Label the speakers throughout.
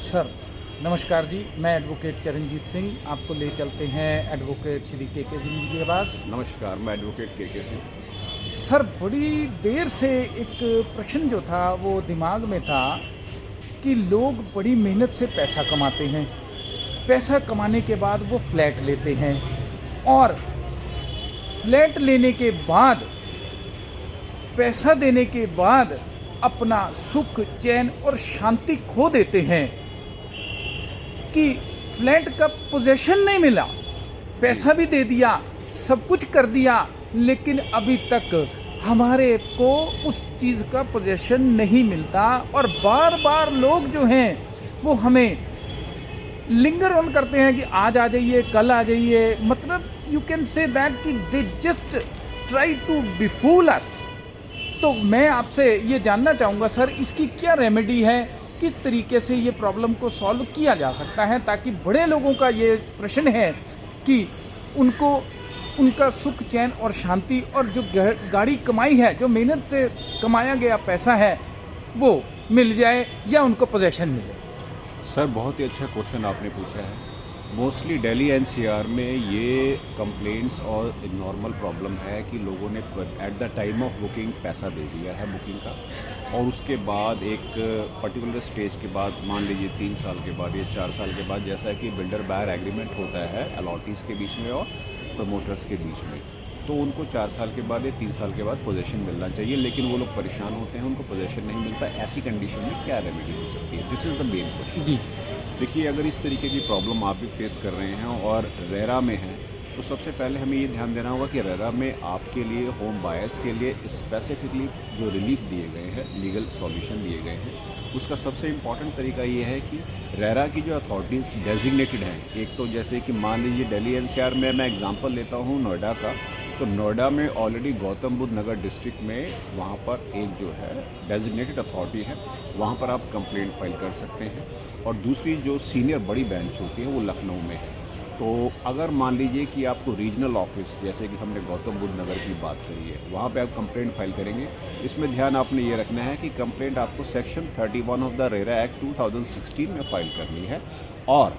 Speaker 1: Sir नमस्कार जी, मैं advocate Charanjit Singh आपको ले चलते हैं एडवोकेट श्री के सिंह जी के पास।
Speaker 2: नमस्कार, मैं एडवोकेट के सिंह।
Speaker 1: सर बड़ी देर से एक प्रश्न जो था वो दिमाग में था कि लोग बड़ी मेहनत से पैसा कमाते हैं, पैसा कमाने के बाद वो फ्लैट लेते हैं और फ्लैट लेने के बाद पैसा देने के बाद अपना सुख चैन और शांति खो देते हैं कि फ्लैट का पोजेशन नहीं मिला, पैसा भी दे दिया, सब कुछ कर दिया, लेकिन अभी तक हमारे को उस चीज़ का पोजेशन नहीं मिलता और बार बार लोग जो हैं वो हमें लिंगर ऑन करते हैं कि आज आ जाइए, कल आ जाइए। मतलब यू कैन से दैट कि दे जस्ट ट्राई टू बिफूल अस। तो मैं आपसे ये जानना चाहूँगा सर, इसकी क्या रेमेडी है, किस तरीके से ये प्रॉब्लम को सॉल्व किया जा सकता है, ताकि बड़े लोगों का ये प्रश्न है कि उनको उनका सुख चैन और शांति और जो गाड़ी कमाई है, जो मेहनत से कमाया गया पैसा है, वो मिल जाए या उनको पोजेशन मिले।
Speaker 2: सर बहुत ही अच्छा क्वेश्चन आपने पूछा है। मोस्टली दिल्ली एनसीआर में ये कंप्लेंट्स और नॉर्मल प्रॉब्लम है कि लोगों ने at the time of booking पैसा दे दिया है बुकिंग का, और उसके बाद एक पर्टिकुलर स्टेज के बाद, मान लीजिए 3 साल के बाद या 4 साल के बाद, जैसा कि बिल्डर बायर एग्रीमेंट होता है अलॉटीज़ के बीच में और प्रमोटर्स के बीच में, तो उनको 4 साल के बाद या 3 साल के बाद पोजेशन मिलना चाहिए, लेकिन वो लोग परेशान होते हैं, उनको पोजेशन नहीं मिलता। ऐसी कंडीशन में क्या रेमेडी हो सकती है? This is the main question जी। देखिए, अगर इस तरीके की प्रॉब्लम आप भी फेस कर रहे हैं और रेरा में हैं, तो सबसे पहले हमें ये ध्यान देना होगा कि रेरा में आपके लिए, होम बायर्स के लिए स्पेसिफिकली जो रिलीफ दिए गए हैं, लीगल सॉल्यूशन दिए गए हैं, उसका सबसे इम्पॉर्टेंट तरीका ये है कि रेरा की जो अथॉरिटीज़ डेजिग्नेटेड हैं, एक तो जैसे कि मान लीजिए दिल्ली एनसीआर में मैं एग्जांपल लेता हूँ नोएडा का, तो नोएडा में ऑलरेडी गौतम बुद्ध नगर डिस्ट्रिक्ट में वहाँ पर एक जो है डेजिग्नेटेड अथॉरिटी है, वहाँ पर आप कंप्लेंट फाइल कर सकते हैं। और दूसरी जो सीनियर बड़ी बेंच होती है वो लखनऊ में है। तो अगर मान लीजिए कि आपको रीजनल ऑफिस, जैसे कि हमने गौतम बुद्ध नगर की बात करी है, वहाँ पे आप कंप्लेंट फाइल करेंगे। इसमें ध्यान आपने ये रखना है कि कंप्लेंट आपको section 31 of the RERA act 2016 में फाइल करनी है। और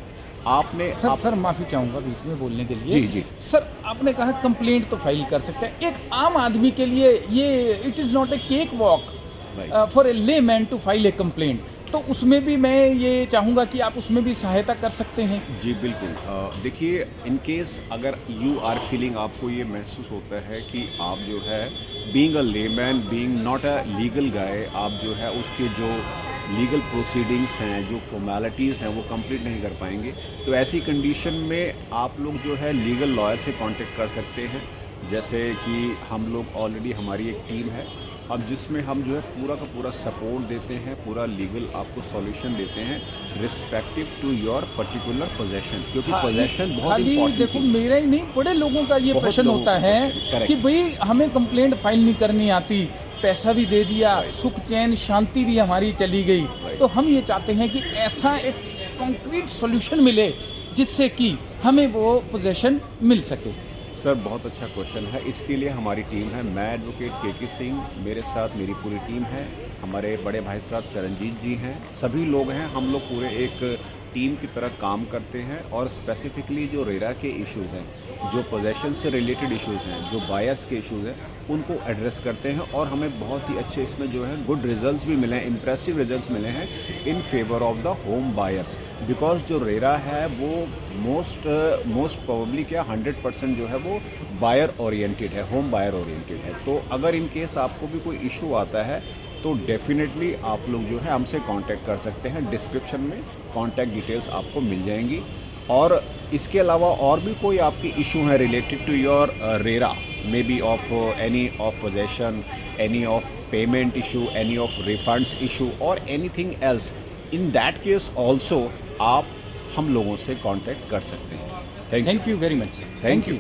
Speaker 2: आपने
Speaker 1: सर माफ़ी चाहूँगा बीच में बोलने के लिए।
Speaker 2: जी जी
Speaker 1: सर, आपने कहा कंप्लेंट तो फाइल कर सकते हैं, एक आम आदमी के लिए ये it is not a cake walk for a layman to file a complaint, तो उसमें भी मैं ये चाहूँगा कि आप उसमें भी सहायता कर सकते हैं।
Speaker 2: जी बिल्कुल। देखिए, इन केस अगर यू आर फीलिंग, आपको ये महसूस होता है कि आप जो है being a layman, being not a legal guy, आप जो है उसके जो लीगल प्रोसीडिंग्स हैं, जो फॉर्मेलिटीज़ हैं, वो कंप्लीट नहीं कर पाएंगे, तो ऐसी कंडीशन में आप लोग जो है लीगल लॉयर से कांटेक्ट कर सकते हैं। जैसे कि हम लोग ऑलरेडी, हमारी एक टीम है अब जिसमें हम जो है पूरा का पूरा सपोर्ट देते हैं, पूरा लीगल आपको सॉल्यूशन देते हैं respective to your particular position, क्योंकि पोजेशन बहुत इंपॉर्टेंट।
Speaker 1: देखो, मेरा ही नहीं, बड़े लोगों का ये प्रश्न होता है कि भाई हमें कंप्लेंट फाइल नहीं करनी आती, पैसा भी दे दिया, सुख चैन शांति भी हमारी चली गई, तो हम ये चाहते हैं कि ऐसा एक कॉन्क्रीट सॉल्यूशन मिले जिससे कि हमें वो पोजेशन मिल सके।
Speaker 2: सर बहुत अच्छा क्वेश्चन है। इसके लिए हमारी टीम है, मैं एडवोकेट के सिंह, मेरे साथ मेरी पूरी टीम है, हमारे बड़े भाई साहब चरणजीत जी हैं, सभी लोग हैं। हम लोग पूरे एक टीम की तरह काम करते हैं और स्पेसिफिकली जो रेरा के इश्यूज़ हैं, जो पोजेशन से रिलेटेड इश्यूज़ हैं, जो बायर्स के इश्यूज़ हैं, उनको एड्रेस करते हैं। और हमें बहुत ही अच्छे इसमें जो है गुड रिजल्ट्स भी मिले हैं, इम्प्रेसिव रिजल्ट्स मिले हैं in favour of the home buyers. Because जो रेरा है वो मोस्ट प्रोबेबली क्या 100% जो है वो बायर ओरिएंटेड है, होम बायर ओरिएंटेड है। तो अगर इन केस आपको भी कोई इशू आता है तो डेफिनेटली आप लोग जो है हमसे कांटेक्ट कर सकते हैं। डिस्क्रिप्शन में कांटेक्ट डिटेल्स आपको मिल जाएंगी। और इसके अलावा और भी कोई आपकी इशू है related to your RERA, may be of any of possession, any of payment issue, any of refunds issue और anything else, in that case also आप हम लोगों से कांटेक्ट कर सकते हैं।
Speaker 1: Thank you very much.
Speaker 2: Thank you.